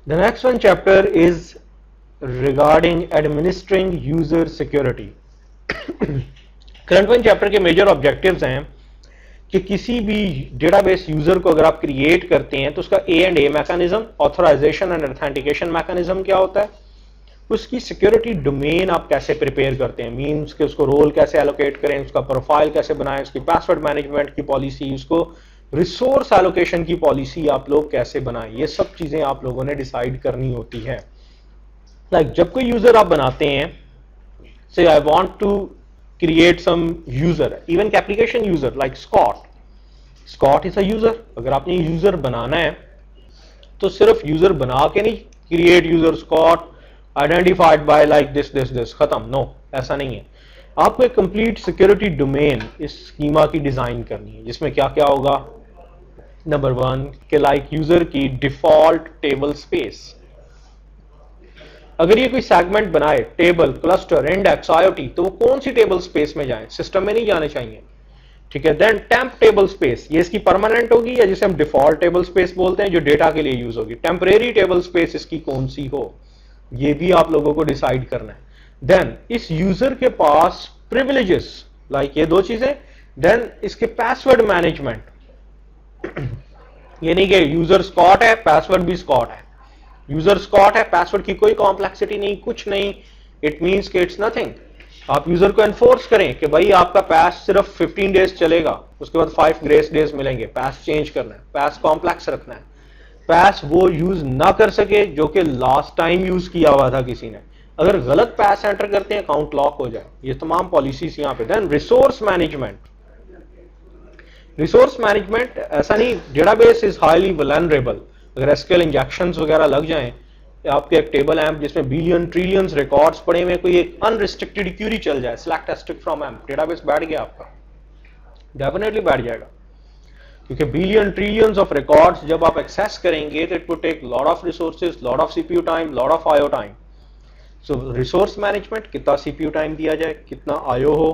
The next one chapter is regarding administering user security. Current one chapter के major objectives हैं कि किसी भी डेटाबेस यूजर को अगर आप क्रिएट करते हैं तो उसका A&A mechanism, authorisation and authentication mechanism क्या होता है, उसकी सिक्योरिटी डोमेन आप कैसे प्रिपेयर करते हैं, मींस कि उसको रोल कैसे एलोकेट करें, उसका प्रोफाइल कैसे बनाएं, उसकी पासवर्ड मैनेजमेंट की पॉलिसी, उसको रिसोर्स एलोकेशन की पॉलिसी आप लोग कैसे बनाएं, ये सब चीजें आप लोगों ने डिसाइड करनी होती है। लाइक जब कोई यूजर आप बनाते हैं, say I want to create some user, even application user like Scott is a user। अगर आपने यूजर बनाना है तो सिर्फ यूजर बना के नहीं, create user Scott identified by like this खत्म, नो, ऐसा नहीं है। आपको एक कंप्लीट सिक्योरिटी डोमेन इस स्कीमा की डिजाइन करनी है, जिसमें क्या क्या होगा। नंबर वन के लाइक यूजर की डिफॉल्ट टेबल स्पेस, अगर ये कोई सेगमेंट बनाए, टेबल, क्लस्टर, इंडेक्स, आईओटी, तो वो कौन सी टेबल स्पेस में जाए, सिस्टम में नहीं जाने चाहिए, ठीक है। देन टेम्प टेबल स्पेस, ये इसकी परमानेंट होगी या जिसे हम डिफॉल्ट टेबल स्पेस बोलते हैं जो डेटा के लिए यूज होगी। टेम्परेरी टेबल स्पेस इसकी कौन सी हो, ये भी आप लोगों को डिसाइड करना है। देन इस यूजर के पास प्रिविलेजेस, लाइक ये दो चीजें। देन इसके पासवर्ड मैनेजमेंट, ये नहीं कि यूजर स्कॉट है पासवर्ड भी स्कॉट है, यूजर स्कॉट है पासवर्ड की कोई कॉम्प्लेक्सिटी नहीं, कुछ नहीं, इट मींस कि इट्स नथिंग। आप यूजर को एनफोर्स करें कि भाई आपका पास सिर्फ 15 डेज चलेगा, उसके बाद 5 ग्रेस डेज मिलेंगे, पास चेंज करना है, पास कॉम्प्लेक्स रखना है, पास वो यूज ना कर सके जो कि लास्ट टाइम यूज किया हुआ था किसी ने, अगर गलत पास एंटर करते हैं अकाउंट लॉक हो जाए, ये तमाम पॉलिसीज यहां पे। Then resource management, resource management ऐसा नहीं, डेटाबेस इज हाईली वल्नरेबल, अगर एसक्यूएल इंजेक्शंस वगैरह लग जाएं, आपके एक टेबल एम्प जिसमें बिलियन ट्रिलियंस रिकॉर्ड्स पड़े हुए, कोई एक अनरिस्ट्रिक्टेड क्यूरी चल जाए, select asterisk from emp, database बैठ गया आपका, डेफिनेटली बैठ जाएगा, क्योंकि बिलियन ट्रिलियंस ऑफ रिकॉर्ड्स जब आप एक्सेस करेंगे तो it would take lot of resources, lot of CPU time, lot of IO time. So resource management, कितना सीपीयू टाइम दिया जाए, कितना आईओ हो,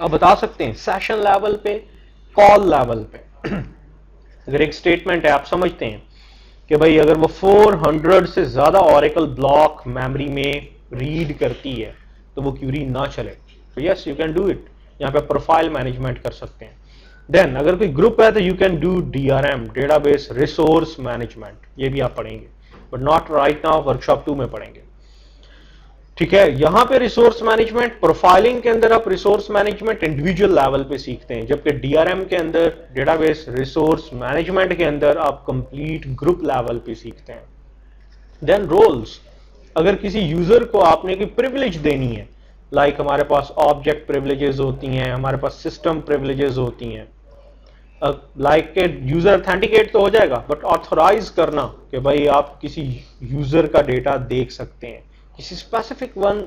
आप बता सकते हैं सेशन लेवल पे, कॉल लेवल पे। अगर एक स्टेटमेंट है आप समझते हैं कि भाई अगर वो 400 से ज्यादा ऑरेकल ब्लॉक मेमोरी में रीड करती है तो वो क्यूरी ना चले, तो yes you can do it, यहाँ पे प्रोफाइल मैनेजमेंट कर सकते हैं। देन अगर कोई ग्रुप है तो you can do DRM, database resource management, ये भी आप पढ़ेंगे but not right now, workshop 2 में पढ़ेंगे, ठीक है। यहां पे रिसोर्स मैनेजमेंट, प्रोफाइलिंग के अंदर आप रिसोर्स मैनेजमेंट इंडिविजुअल लेवल पे सीखते हैं, जबकि डीआरएम के अंदर, डेटाबेस रिसोर्स मैनेजमेंट के अंदर आप कंप्लीट ग्रुप लेवल पे सीखते हैं। देन रोल्स, अगर किसी यूजर को आपने कोई प्रिविलेज देनी है, लाइक हमारे पास ऑब्जेक्ट प्रिविलेजेस होती हैं, हमारे पास सिस्टम प्रिविलेजेस होती हैं, लाइक के यूजर ऑथेंटिकेट तो हो जाएगा बट ऑथोराइज करना कि भाई आप किसी यूजर का डेटा देख सकते हैं, किसी स्पेसिफिक वन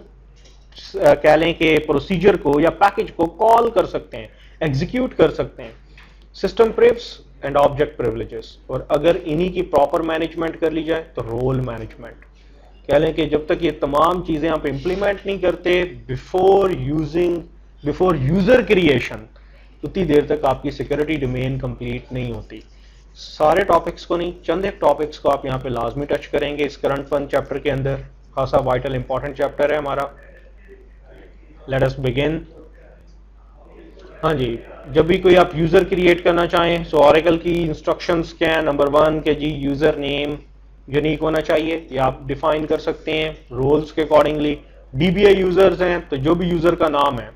कह लें कि प्रोसीजर को या पैकेज को कॉल कर सकते हैं, एग्जीक्यूट कर सकते हैं, सिस्टम प्रिव्स एंड ऑब्जेक्ट प्रिविलेजेस। और अगर इन्हीं की प्रॉपर मैनेजमेंट कर ली जाए तो रोल मैनेजमेंट, कह लें कि जब तक ये तमाम चीजें आप इंप्लीमेंट नहीं करते बिफोर यूजर क्रिएशन, उतनी देर तक आपकी सिक्योरिटी डोमेन कंप्लीट नहीं होती। सारे टॉपिक्स को नहीं, चंद एक टॉपिक्स को आप यहाँ पे लाजमी टच करेंगे इस करंट वन चैप्टर के अंदर, खासा वाइटल इंपॉर्टेंट चैप्टर है हमारा। Let us begin. हाँ जी, जब भी कोई आप यूजर क्रिएट करना चाहें, सो ऑरेकल की इंस्ट्रक्शंस क्या है, नंबर 1 के जी यूजर नेम यूनिक होना चाहिए, ये आप डिफाइन कर सकते हैं रोल्स के अकॉर्डिंगली। डीबीए यूजर्स हैं तो जो भी यूजर का नाम है,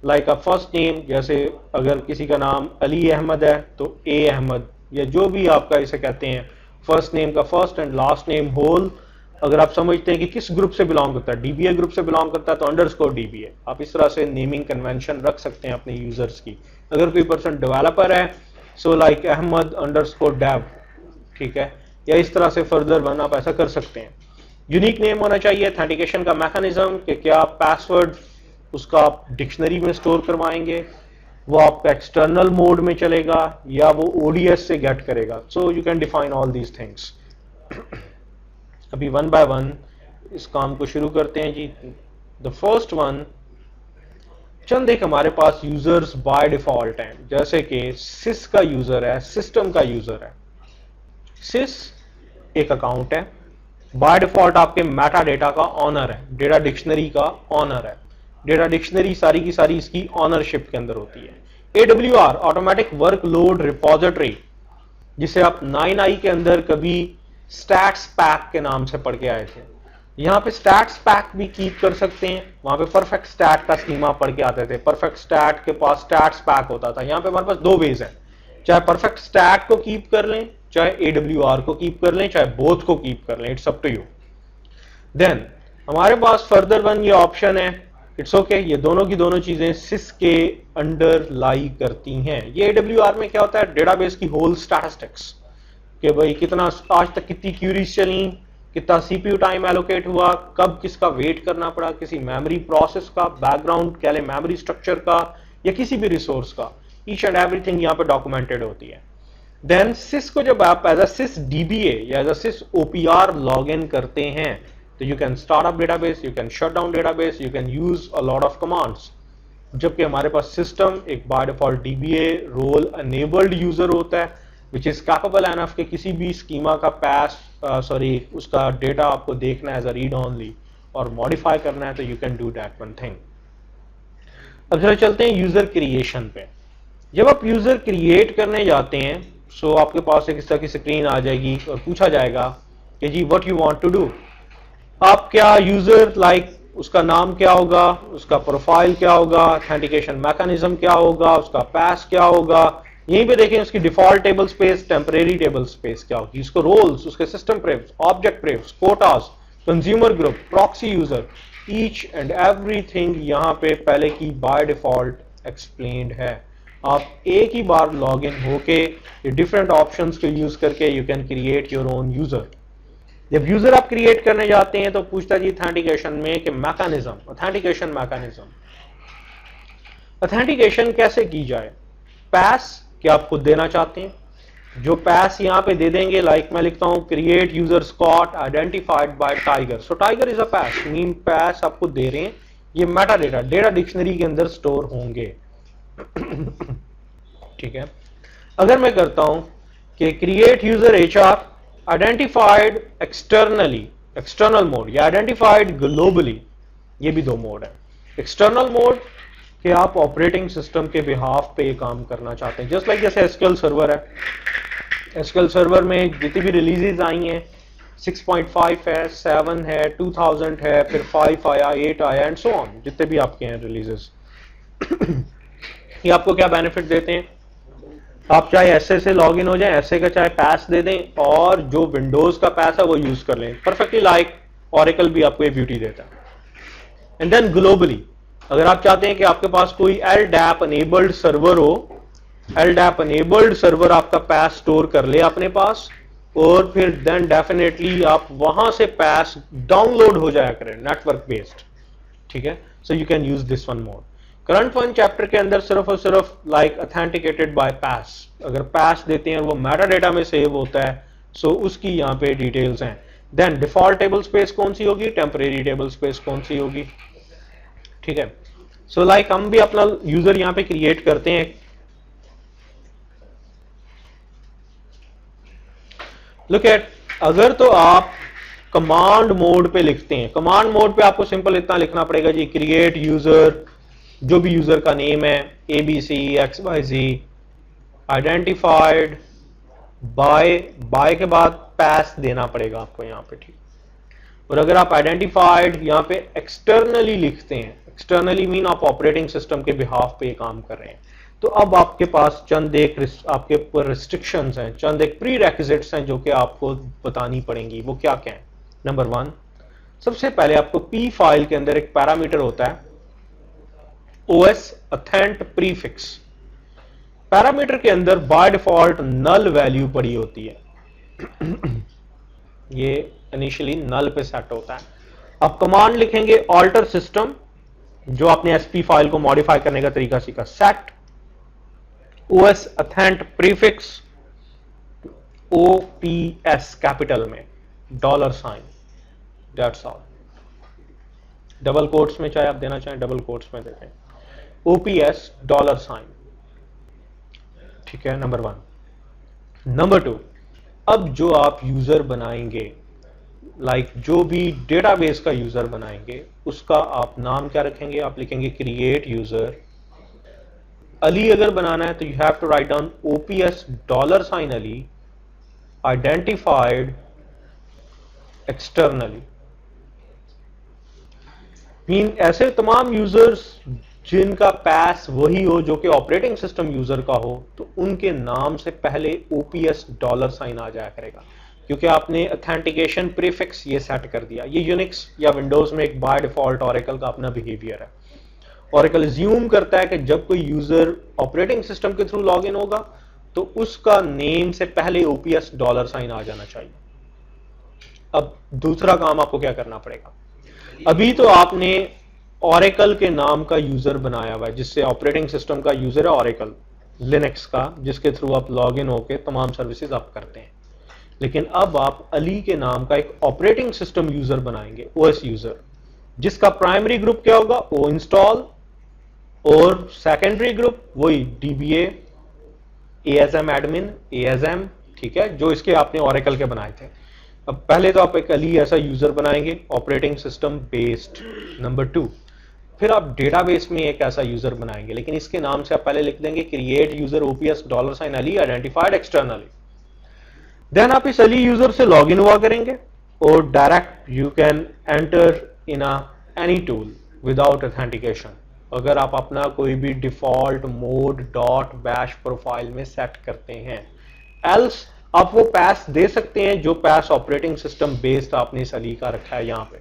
लाइक अ फर्स्ट नेम, जैसे अगर किसी का नाम अली अहमद है तो ए अहमद, या जो भी आपका इसे कहते हैं, फर्स्ट नेम का first and last name whole. अगर आप समझते हैं कि किस ग्रुप से बिलोंग करता है, डीबीए ग्रुप से बिलोंग करता है तो अंडरस्कोर डीबीए, आप इस तरह से नेमिंग कन्वेंशन रख सकते हैं अपने यूजर्स की। अगर कोई पर्सन डेवलपर है, so like Ahmed underscore dev, ठीक है, या इस तरह से फर्दर वन आप ऐसा कर सकते हैं। यूनिक नेम होना चाहिए। ऑथेंटिकेशन का मैकेनिज्म कि क्या पासवर्ड उसका आप डिक्शनरी में स्टोर करवाएंगे, वो आपका एक्सटर्नल मोड में चलेगा या वो ओडीएस से गेट करेगा, so you can define all these things. अभी वन बाय वन इस काम को शुरू करते हैं जी। द फर्स्ट वन चंद एक हमारे पास यूजर्स बाय डिफॉल्ट हैं, जैसे कि सिस का यूजर है, सिस्टम का यूजर है। सिस एक अकाउंट है, बाय डिफॉल्ट आपके मेटा डेटा का ऑनर है, डेटा डिक्शनरी का ऑनर है। डेटा डिक्शनरी सारी की सारी इसकी ऑनरशिप के अंदर होती है। AWR ऑटोमेटिक वर्कलोड रिपोजिटरी, जिसे आप 9i के अंदर कभी स्टैट्स पैक के नाम से पढ़ के आए थे, यहां पे स्टैट्स पैक भी कीप कर सकते हैं। वहां पे परफेक्ट स्टैट का स्कीमा पढ़ के आते थे, परफेक्ट स्टैट के पास स्टैट्स पैक होता था। यहां पे हमारे पास दो वेज है, चाहे परफेक्ट स्टैट को कीप कर लें, चाहे AWR को कीप कर लें, चाहे बोथ को कीप कर लें, it's up to you. Then हमारे पास फर्दर वन ये ऑप्शन है, इट्स ओके, ये दोनों की दोनों चीजें सिस के अंडर लाई करती हैं। ये AWR में क्या होता है, डेटाबेस की होल स्टैटिस्टिक्स, कि भाई कितना आज तक कितनी क्यूरीज चली, कितना CPU टाइम एलोकेट हुआ, कब किसका वेट करना पड़ा, किसी मेमोरी प्रोसेस का, बैकग्राउंड कह लें मेमोरी स्ट्रक्चर का, या किसी भी रिसोर्स का, ईच एंड एवरीथिंग यहाँ पे डॉक्यूमेंटेड होती है। देन सिस को जब आप एज अ सिस DBA या as a sys OPR log in करते हैं, तो you can start up database, you can shut down database, you can use a lot of commands. जबकि हमारे पास सिस्टम एक by default DBA role enabled user होता है, विच इज कैपेबल एनफ के किसी भी स्कीमा का उसका डेटा आपको देखना है एज अ रीड ओनली और मॉडिफाई करना है, तो you can do that one thing. अब जरा चलते हैं यूजर क्रिएशन पे। जब आप यूजर क्रिएट करने जाते हैं, सो आपके पास एक इस तरह की स्क्रीन आ जाएगी और पूछा जाएगा कि जी what you want to do. आप क्या यूजर उसका नाम क्या होगा, उसका प्रोफाइल क्या होगा, ऑथेंटिकेशन मैकेनिज्म क्या होगा, उसका पास क्या होगा। यहीं पे देखें उसकी default table space, temporary table space क्या होगी, उसको रोल्स, उसके system prefs, object prefs, quotas, consumer group, proxy user, each and everything यहां पे पहले की बाय डिफॉल्ट एक्सप्लेन्ड है। आप एक ही बार लॉग इन होके ये डिफरेंट ऑप्शंस को यूज करके you can create your own user. जब यूजर आप क्रिएट करने जाते हैं तो पूछता जी ऑथेंटिकेशन में कि मैकेनिज्म, ऑथेंटिकेशन मैकेनिज्म, ऑथेंटिकेशन कैसे की जाए। पास क्या आप खुद देना चाहते हैं, जो पास यहां पे दे देंगे, लाइक मैं लिखता हूं create user Scott identified by tiger, so tiger is a pass, mean pass आपको दे रहे हैं। ये मेटा डेटा डेटा डिक्शनरी के अंदर स्टोर होंगे। ठीक है, अगर मैं करता हूं कि create user HR identified externally, external mode, या आइडेंटिफाइड ग्लोबली, ये भी दो मोड है। एक्सटर्नल मोड कि आप ऑपरेटिंग सिस्टम के बिहाफ पे काम करना चाहते हैं, जस्ट लाइक जैसे SQL सर्वर है, SQL सर्वर में जितनी भी रिलीजेज आई हैं, 6.5 है, 7 है, 2000 है, फिर 5 आया, 8 आया एंड सो ऑन, जितने भी आपके हैं रिलीजेस। ये आपको क्या बेनिफिट देते हैं, आप चाहे ऐसे से लॉग इन हो जाए, ऐसे का चाहे पास दे दें, और जो विंडोज का पास है वो यूज कर लें परफेक्टली, लाइक ऑरेकल भी आपको ये ब्यूटी देता है। एंड देन ग्लोबली, अगर आप चाहते हैं कि आपके पास कोई LDAP अनेबल्ड सर्वर हो, LDAP अनेबल्ड सर्वर आपका पास स्टोर कर ले अपने पास, और फिर देन डेफिनेटली आप वहां से पास डाउनलोड हो जाया करें नेटवर्क बेस्ड। ठीक है, so you can use this one mod. Current one chapter के अंदर सिर्फ और सिर्फ लाइक ऑथेंटिकेटेड बाय पास, अगर पास देते हैं और वो मेटा डेटा में सेव होता है, सो उसकी यहाँ पे डिटेल्स हैं। देन डिफॉल्ट टेबल स्पेस कौन सी होगी, टेम्परेरी टेबल स्पेस कौन सी होगी। ठीक है, सो लाइक हम भी अपना यूजर यहाँ पे क्रिएट करते हैं। लुक एट, अगर तो आप कमांड मोड पे लिखते हैं, कमांड मोड पे आपको सिंपल इतना लिखना पड़ेगा जी, क्रिएट यूजर, जो भी यूजर का नेम है, ABC XYZ, आइडेंटिफाइड बाय के बाद पास देना पड़ेगा आपको यहाँ पे। ठीक, और अगर आप आइडेंटिफाइड यहाँ पे एक्सटर्नली लिखते हैं, एक्सटर्नली मीन आप ऑपरेटिंग सिस्टम के बिहाफ पे काम कर रहे हैं, तो अब आपके पास चंद एक आपके ऊपर रिस्ट्रिक्शंस हैं, चंद एक प्री रेक्विजिट्स हैं जो कि आपको बतानी पड़ेंगी। वो क्या क्या है। नंबर 1, सबसे पहले आपको P फाइल के अंदर एक पैरामीटर होता है OS अथेंट प्रीफिक्स। पैरामीटर के अंदर बाय डिफॉल्ट नल वैल्यू पड़ी होती है। ये इनिशियली नल पे सेट होता है। अब कमांड लिखेंगे ऑल्टर सिस्टम, जो आपने SP फाइल को मॉडिफाई करने का तरीका सीखा, set OS authent prefix OPS capital में $, दैट्स ऑल। डबल कोट्स में चाहे आप देना चाहें, डबल कोट्स में देते हैं। OPS dollar sign. ठीक है, नंबर 1। नंबर 2, अब जो आप यूजर बनाएंगे, जो भी डेटाबेस का यूजर बनाएंगे, उसका आप नाम क्या रखेंगे? आप लिखेंगे क्रिएट यूजर अली। अगर बनाना है तो you have to write down OPS dollar sign Ali identified externally. Mean ऐसे तमाम यूजर्स जिनका पैस वही हो जो कि ऑपरेटिंग सिस्टम यूजर का हो, तो उनके नाम से पहले ओपीएस डॉलर साइन आ जाया करेगा, क्योंकि आपने ऑथेंटिकेशन प्रीफिक्स ये सेट कर दिया। ये यूनिक्स या विंडोज में एक बाय डिफॉल्ट ऑरेकल का अपना बिहेवियर है। ऑरेकल अज्यूम करता है कि जब कोई यूजर ऑपरेटिंग सिस्टम के थ्रू लॉग इन होगा तो उसका नेम से पहले ओपीएस डॉलर साइन आ जाना चाहिए। अब दूसरा काम आपको क्या करना पड़ेगा? अभी तो आपने ऑरेकल के नाम का यूजर बनाया हुआ है, जिससे ऑपरेटिंग सिस्टम का यूजर है ऑरेकल लिनक्स का, जिसके थ्रू आप लॉग इन होकर तमाम सर्विसेज आप करते हैं। लेकिन अब आप अली के नाम का एक ऑपरेटिंग सिस्टम यूजर बनाएंगे, ओएस यूजर, जिसका प्राइमरी ग्रुप क्या होगा? ओ इंस्टॉल, और सेकेंडरी ग्रुप वही डीबीए, एएसएम एडमिन, एएसएम। ठीक है, जो इसके आपने ऑरेकल के बनाए थे। अब पहले तो आप एक अली ऐसा यूजर बनाएंगे ऑपरेटिंग सिस्टम बेस्ड। नंबर 2, फिर आप डेटाबेस में एक ऐसा यूजर बनाएंगे, लेकिन इसके नाम से आप पहले लिख देंगे create user OPS dollar sign Ali identified externally. Then आप इस अली यूजर से लॉग इन हुआ करेंगे और direct you can enter in any tool without authentication, अगर आप अपना कोई भी default mode dot bash profile में सेट करते हैं। एल्स आप वो पैस दे सकते हैं जो पैस ऑपरेटिंग सिस्टम बेस्ड आपने इस अली का रखा है यहां पे,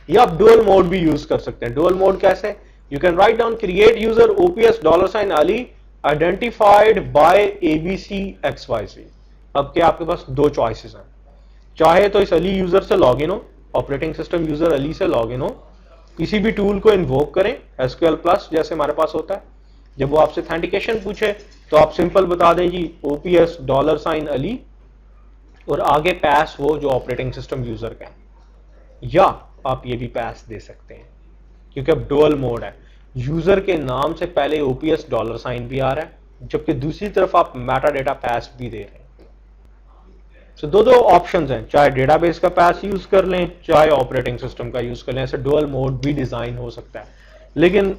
या आप डुअल मोड भी यूज कर सकते हैं। डुअल मोड कैसे? You can write down create user OPS dollar sign Ali identified by ABC XYC. अब क्या आपके पास दो चॉइसेस हैं, चाहे तो इस अली यूजर से लॉग इन हो, ऑपरेटिंग सिस्टम यूजर अली से लॉग इन हो, किसी भी टूल को इन्वोक करें एसक्यूएल प्लस जैसे हमारे पास होता है। जब वो आपसे ऑथेंटिकेशन पूछे तो आप सिंपल बता दें जी ओपीएस डॉलर साइन अली, और आगे पैस वो जो ऑपरेटिंग सिस्टम यूजर का है, या आप ये भी पैस दे सकते हैं क्योंकि अब डुअल मोड है, यूजर के नाम से पहले ओपीएस डॉलर साइन भी आ रहा है, जबकि दूसरी तरफ आप मेटा डेटा पैस भी दे रहे हैं। तो दो ऑप्शंस हैं, चाहे डेटाबेस का पैस यूज कर लें, चाहे ऑपरेटिंग सिस्टम का यूज कर लें। ऐसे डुअल मोड भी डिजाइन हो सकता है, लेकिन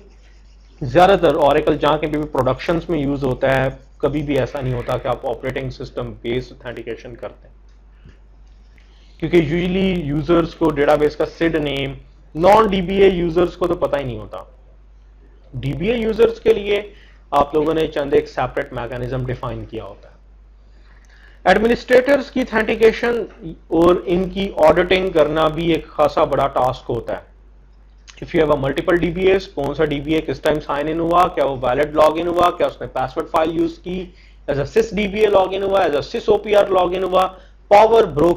ज्यादातर ऑरेकल जहां के भी प्रोडक्शंस में यूज होता है, कभी भी ऐसा नहीं होता कि आप ऑपरेटिंग सिस्टम बेस्ड ऑथेंटिकेशन करते हैं, क्योंकि यूजुअली यूजर्स को डेटाबेस का SID name, non DBA users को तो पता ही नहीं होता। डीबीए यूजर्स के लिए आप लोगों ने चंद एक सेपरेट मैकेनिज्म डिफाइन किया होता है। एडमिनिस्ट्रेटर्स की ऑथेंटिकेशन और इनकी ऑडिटिंग करना भी एक खासा बड़ा टास्क होता है। If you have a multiple DBS, कौन सा डीबीए किस टाइम साइन इन हुआ, क्या वो वैलिड लॉग इन हुआ, क्या उसने पासवर्ड फाइल यूज की, as a SYS DBA log in हुआ, as a SYS OPR log in हुआ, पावर ब्रोक